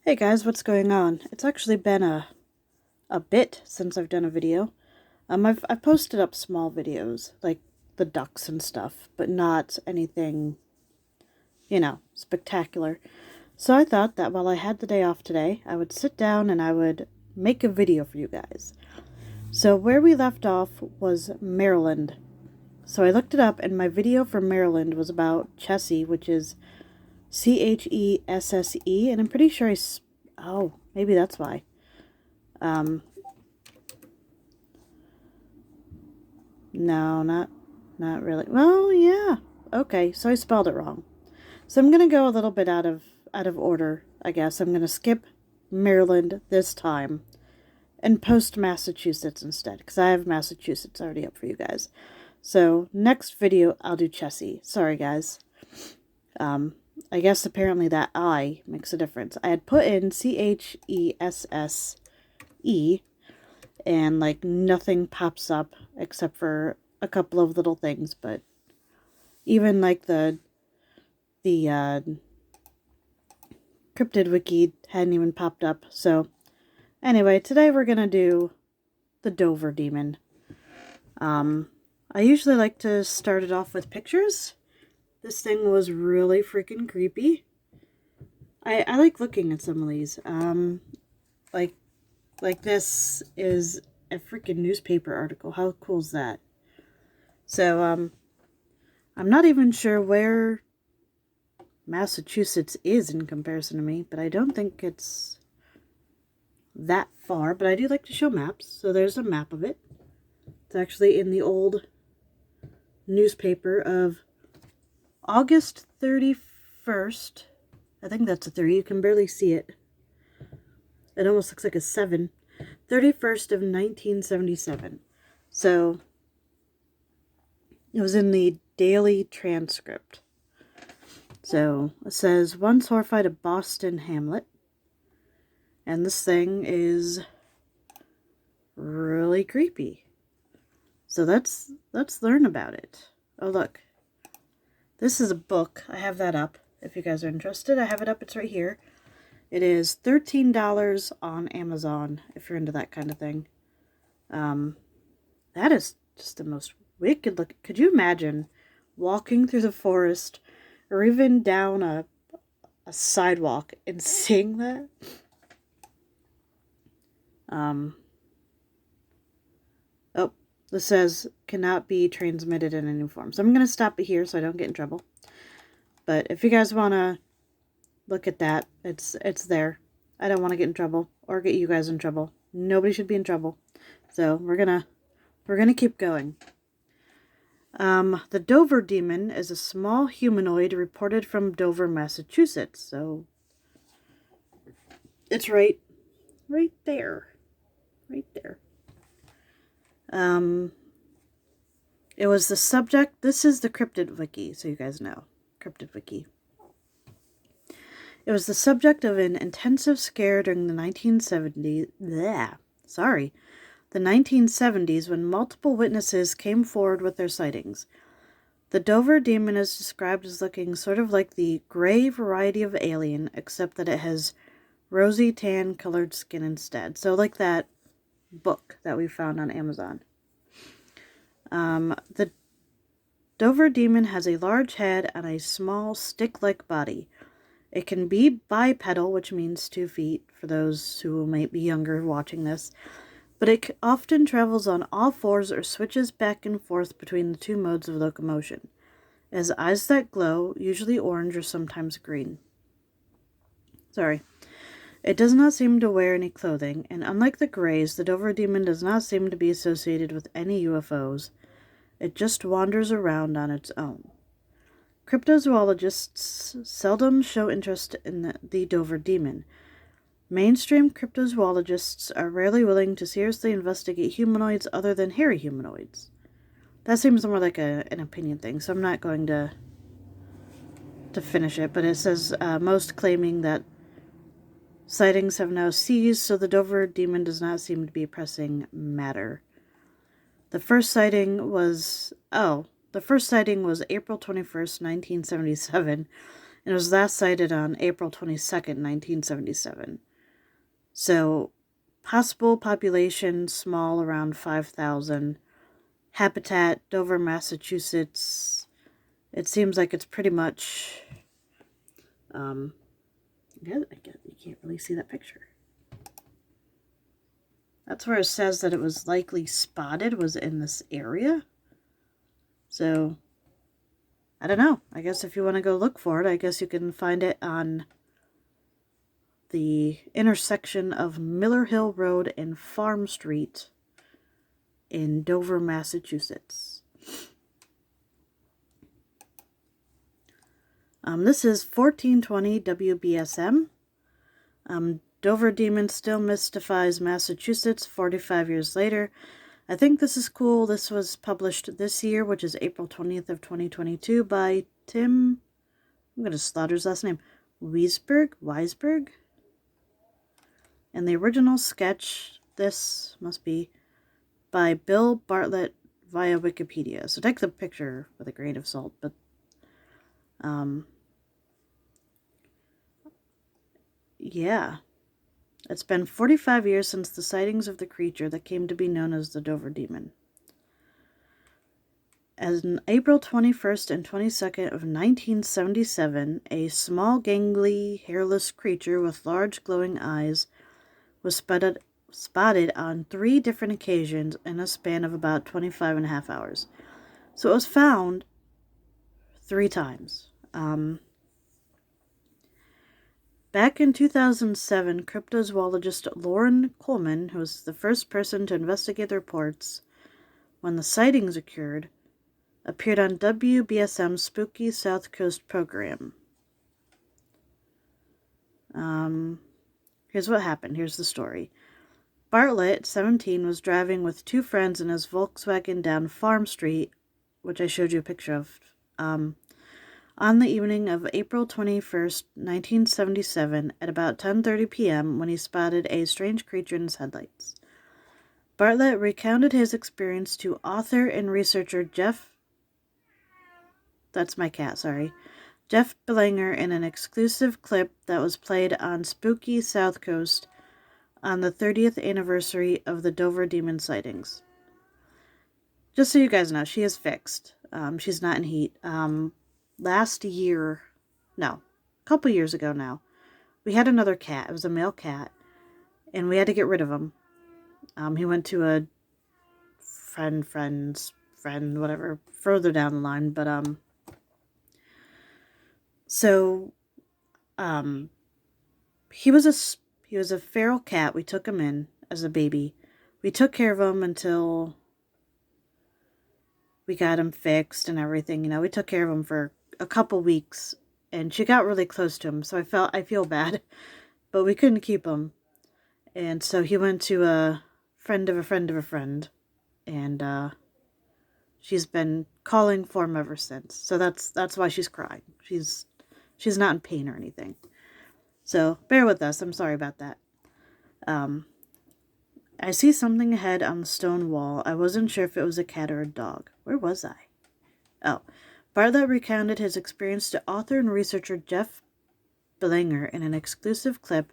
Hey guys, what's going on? It's actually been a bit since I've done a video. I've posted up small videos, like the ducks and stuff, but not anything, spectacular. So I thought that while I had the day off today, I would sit down and I would make a video for you guys. So where we left off was Maryland. So I looked it up and my video for Maryland was about Chessie, which is Chesse, and I'm pretty sure oh, maybe that's why. No, not really. Well, yeah. Okay, so I spelled it wrong. So I'm gonna go a little bit out of order, I guess. I'm gonna skip Maryland this time and post Massachusetts instead, because I have Massachusetts already up for you guys. So next video I'll do Chessie. Sorry guys. I guess apparently that I makes a difference. I had put in Chesse, and like nothing pops up except for a couple of little things, but even like the cryptid wiki hadn't even popped up. So anyway, today we're gonna do the Dover demon. I usually like to start it off with pictures. This thing was really freaking creepy. I like looking at some of these. Like this is a freaking newspaper article. How cool is that? So, I'm not even sure where Massachusetts is in comparison to me, but I don't think it's that far. But I do like to show maps, so there's a map of it. It's actually in the old newspaper of August 31st. I think that's a 3. You can barely see it. It almost looks like a 7. 31st of 1977. So, it was in the Daily Transcript. So, it says, once horrified a Boston hamlet. And this thing is really creepy. So let's learn about it. Oh, look. This is a book. I have that up. If you guys are interested, I have it up. It's right here. It is $13 on Amazon, if you're into that kind of thing. That is just the most wicked look. Could you imagine walking through the forest or even down a sidewalk and seeing that? Oh, this says cannot be transmitted in any form. So I'm going to stop it here so I don't get in trouble. But if you guys want to look at that, it's there. I don't want to get in trouble or get you guys in trouble. Nobody should be in trouble. So we're gonna keep going. The Dover demon is a small humanoid reported from Dover, Massachusetts. So it's right there. Right there. It was the subject. This is the cryptid wiki, so you guys know. Cryptid wiki. It was the subject of an intensive scare during the 1970s. The 1970s, when multiple witnesses came forward with their sightings. The Dover demon is described as looking sort of like the gray variety of alien, except that it has rosy tan colored skin instead. So like that book that we found on Amazon. The Dover demon has a large head and a small stick-like body. It can be bipedal, which means 2 feet, for those who might be younger watching this. But it often travels on all fours or switches back and forth between the 2 modes of locomotion. It has eyes that glow, usually orange or sometimes green. It does not seem to wear any clothing, and unlike the Greys, the Dover demon does not seem to be associated with any UFOs. It just wanders around on its own. Cryptozoologists seldom show interest in the Dover demon. Mainstream cryptozoologists are rarely willing to seriously investigate humanoids other than hairy humanoids. That seems more like an opinion thing, so I'm not going to finish it, but it says most claiming that sightings have now ceased, so the Dover demon does not seem to be a pressing matter. The first sighting was April 21st, 1977, And it was last sighted on April 22nd, 1977. So, possible population, small, around 5,000. Habitat, Dover, Massachusetts. It seems like it's pretty much, I guess you can't really see that picture. That's where it says that it was likely spotted, was in this area. So, I don't know. I guess if you want to go look for it, I guess you can find it on the intersection of Miller Hill Road and Farm Street in Dover, Massachusetts. This is 1420 WBSM. Dover Demon still mystifies Massachusetts 45 years later. I think this is cool. This was published this year, which is April 20th of 2022 by Tim, I'm going to slaughter his last name, Weisberg. And the original sketch, this must be by Bill Bartlett via Wikipedia. So take the picture with a grain of salt, but yeah. It's been 45 years since the sightings of the creature that came to be known as the Dover Demon. As on April 21st and 22nd of 1977, a small, gangly, hairless creature with large glowing eyes was spotted on 3 different occasions in a span of about 25.5 hours. So it was found 3 times. Back in 2007, cryptozoologist Lauren Coleman, who was the first person to investigate the reports when the sightings occurred, appeared on WBSM's Spooky South Coast program. Here's what happened. Here's the story. Bartlett, 17, was driving with 2 friends in his Volkswagen down Farm Street, which I showed you a picture of, on the evening of April 21st, 1977, at about 10:30 p.m. when he spotted a strange creature in his headlights. Bartlett recounted his experience to author and researcher Jeff Belanger in an exclusive clip that was played on Spooky South Coast on the 30th anniversary of the Dover Demon sightings. Just so you guys know, she is fixed. She's not in heat. Last year, no, a couple years ago now, we had another cat. It was a male cat, and we had to get rid of him. He went to a friend's friend, whatever, further down the line, but, he was a feral cat. We took him in as a baby. We took care of him until we got him fixed and everything. You know, we took care of him for a couple weeks, and she got really close to him, so I feel bad, but we couldn't keep him, and so he went to a friend of a friend of a friend, and she's been calling for him ever since. So that's why she's crying. She's not in pain or anything. So bear with us. I'm sorry about that. I see something ahead on the stone wall. I wasn't sure if it was a cat or a dog. Where was I? Oh. Bartlett recounted his experience to author and researcher Jeff Belanger in an exclusive clip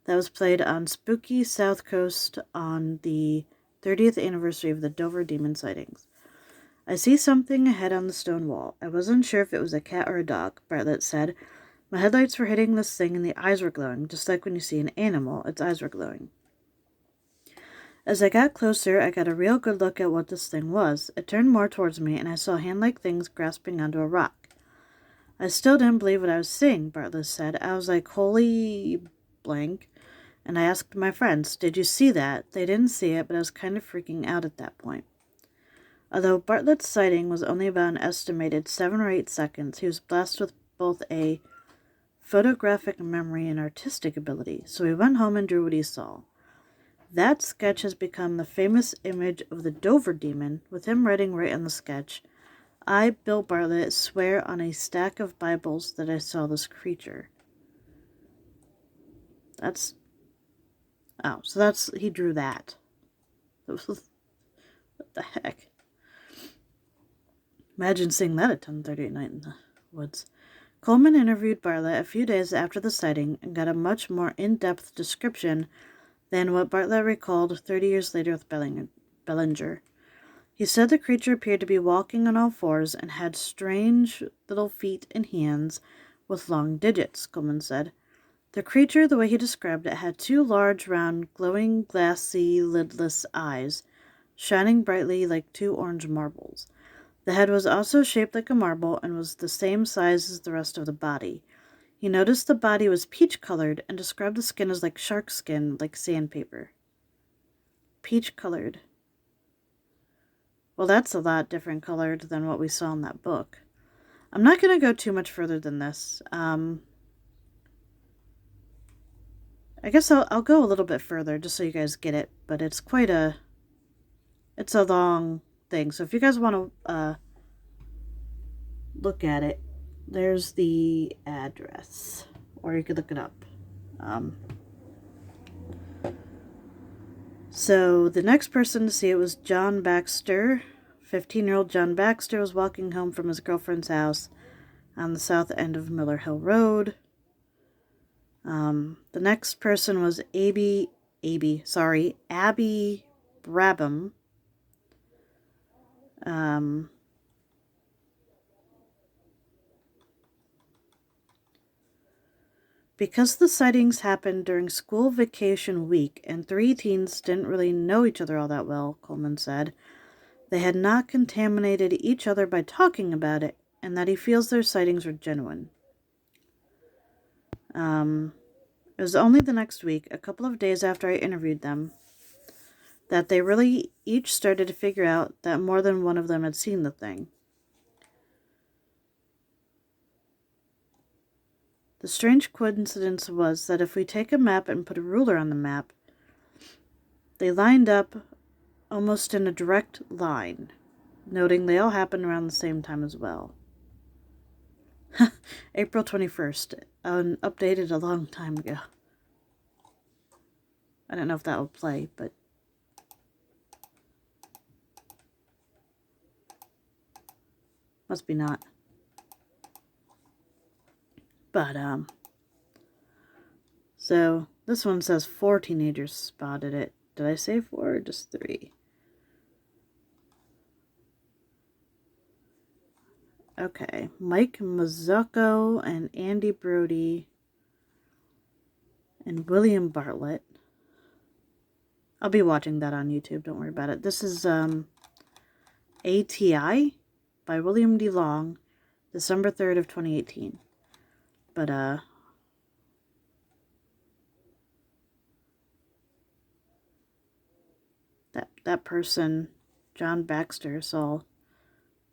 that was played on Spooky South Coast on the 30th anniversary of the Dover Demon sightings. I see something ahead on the stone wall. I wasn't sure if it was a cat or a dog, Bartlett said. My headlights were hitting this thing and the eyes were glowing, just like when you see an animal, its eyes were glowing. As I got closer, I got a real good look at what this thing was. It turned more towards me, and I saw hand-like things grasping onto a rock. I still didn't believe what I was seeing, Bartlett said. I was like, holy blank. And I asked my friends, did you see that? They didn't see it, but I was kind of freaking out at that point. Although Bartlett's sighting was only about an estimated 7 or 8 seconds, he was blessed with both a photographic memory and artistic ability, so he went home and drew what he saw. That sketch has become the famous image of the Dover Demon, with him writing right on the sketch, I, Bill Bartlett, swear on a stack of Bibles that I saw this creature. He drew that. What the heck? Imagine seeing that at 10:30 at night in the woods. Coleman interviewed Bartlett a few days after the sighting and got a much more in-depth description than what Bartlett recalled 30 years later with Bellinger. He said the creature appeared to be walking on all fours and had strange little feet and hands with long digits, Coleman said. The creature, the way he described it, had 2 large, round, glowing, glassy, lidless eyes, shining brightly like 2 orange marbles. The head was also shaped like a marble and was the same size as the rest of the body. He noticed the body was peach-colored and described the skin as like shark skin, like sandpaper. Peach-colored. Well, that's a lot different colored than what we saw in that book. I'm not going to go too much further than this. I guess I'll go a little bit further just so you guys get it, but it's it's a long thing. So if you guys want to look at it, there's the address, or you could look it up. So the next person to see it was John Baxter. 15-year-old John Baxter was walking home from his girlfriend's house on the south end of Miller Hill Road. The next person was Abby Brabham. Because the sightings happened during school vacation week and 3 teens didn't really know each other all that well, Coleman said, they had not contaminated each other by talking about it, and that he feels their sightings were genuine. It was only the next week, a couple of days after I interviewed them, that they really each started to figure out that more than one of them had seen the thing. The strange coincidence was that if we take a map and put a ruler on the map, they lined up almost in a direct line, noting they all happened around the same time as well. April 21st, updated a long time ago. I don't know if that will play, but must be not. But, so this one says 4 teenagers spotted it. Did I say 4 or just 3? Okay, Mike Mazzucco and Andy Brody and William Bartlett. I'll be watching that on YouTube, don't worry about it. This is ATI by William D. Long, December 3rd of 2018. But that person, John Baxter, saw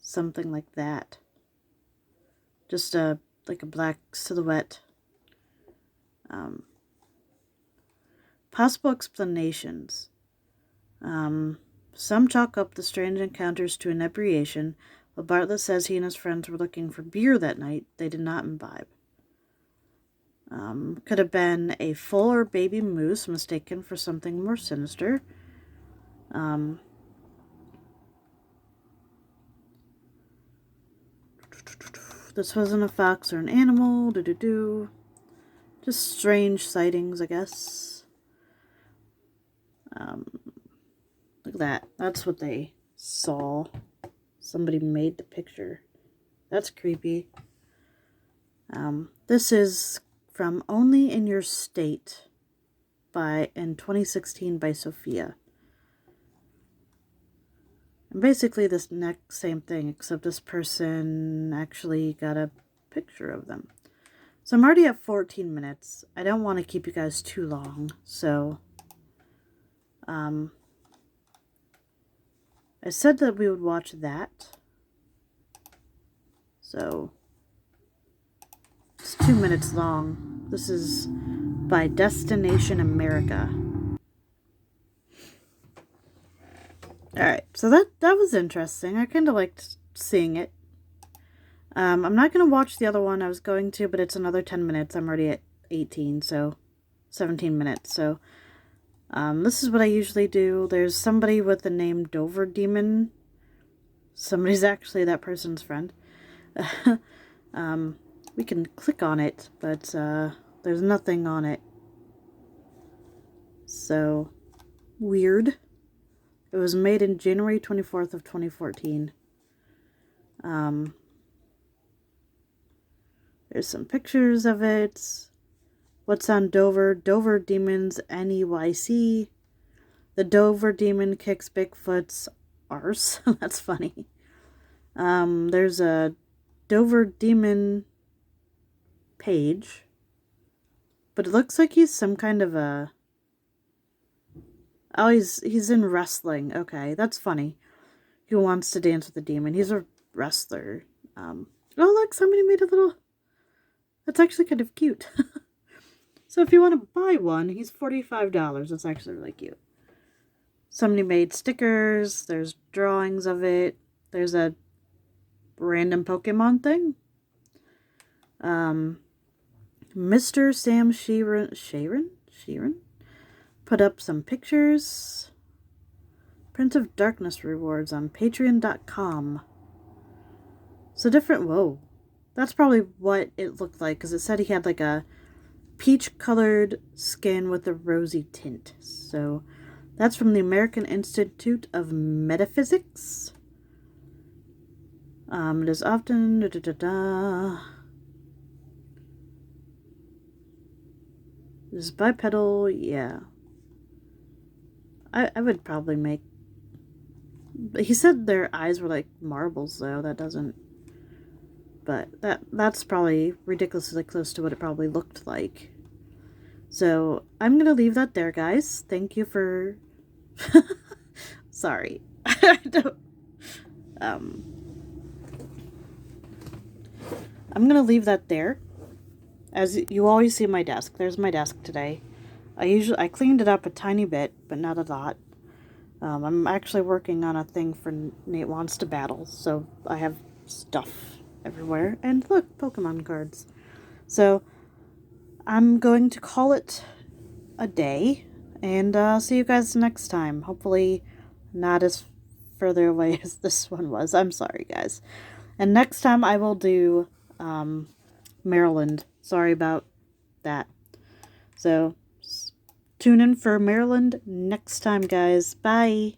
something like that. Just like a black silhouette. Possible explanations. Some chalk up the strange encounters to inebriation, but Bartlett says he and his friends were looking for beer that night. They did not imbibe. Could have been a full or baby moose mistaken for something more sinister. This wasn't a fox or an animal. Just strange sightings, I guess. Look at that. That's what they saw. Somebody made the picture. That's creepy. This is from Only in Your State in 2016 by Sophia. And basically this next same thing, except this person actually got a picture of them. So I'm already at 14 minutes. I don't want to keep you guys too long, so I said that we would watch that. So it's 2 minutes long. This is by Destination America. Alright, so that was interesting. I kind of liked seeing it. I'm not going to watch the other one. I was going to, but it's another 10 minutes. I'm already at 18, so 17 minutes. So this is what I usually do. There's somebody with the name Dover Demon. Somebody's actually that person's friend. We can click on it, but there's nothing on it. So, weird. It was made in January 24th of 2014. There's some pictures of it. What's on Dover? Dover Demons NEYC. The Dover Demon kicks Bigfoot's arse. That's funny. There's a Dover Demon page. But it looks like he's some kind of a... Oh, he's in wrestling. Okay, that's funny. He wants to dance with the demon. He's a wrestler. Oh, look, somebody made a little... That's actually kind of cute. So if you want to buy one, he's $45. That's actually really cute. Somebody made stickers. There's drawings of it. There's a random Pokemon thing. Mr. Sam Sheeran put up some pictures. Prince of Darkness rewards on patreon.com. So different... Whoa. That's probably what it looked like, because it said he had like a peach-colored skin with a rosy tint. So that's from the American Institute of Metaphysics. It is often... This is bipedal, yeah. I would probably make... But he said their eyes were like marbles, though. That doesn't... But that's probably ridiculously close to what it probably looked like. So I'm going to leave that there, guys. Thank you for... Sorry. I don't... I'm going to leave that there. As you always see my desk. There's my desk today. I cleaned it up a tiny bit, but not a lot. I'm actually working on a thing for Nate Wants to Battle, so I have stuff everywhere. And look, Pokemon cards. So I'm going to call it a day, and see you guys next time. Hopefully not as further away as this one was. I'm sorry, guys. And next time I will do Maryland. Sorry about that. So tune in for Maryland next time, guys. Bye.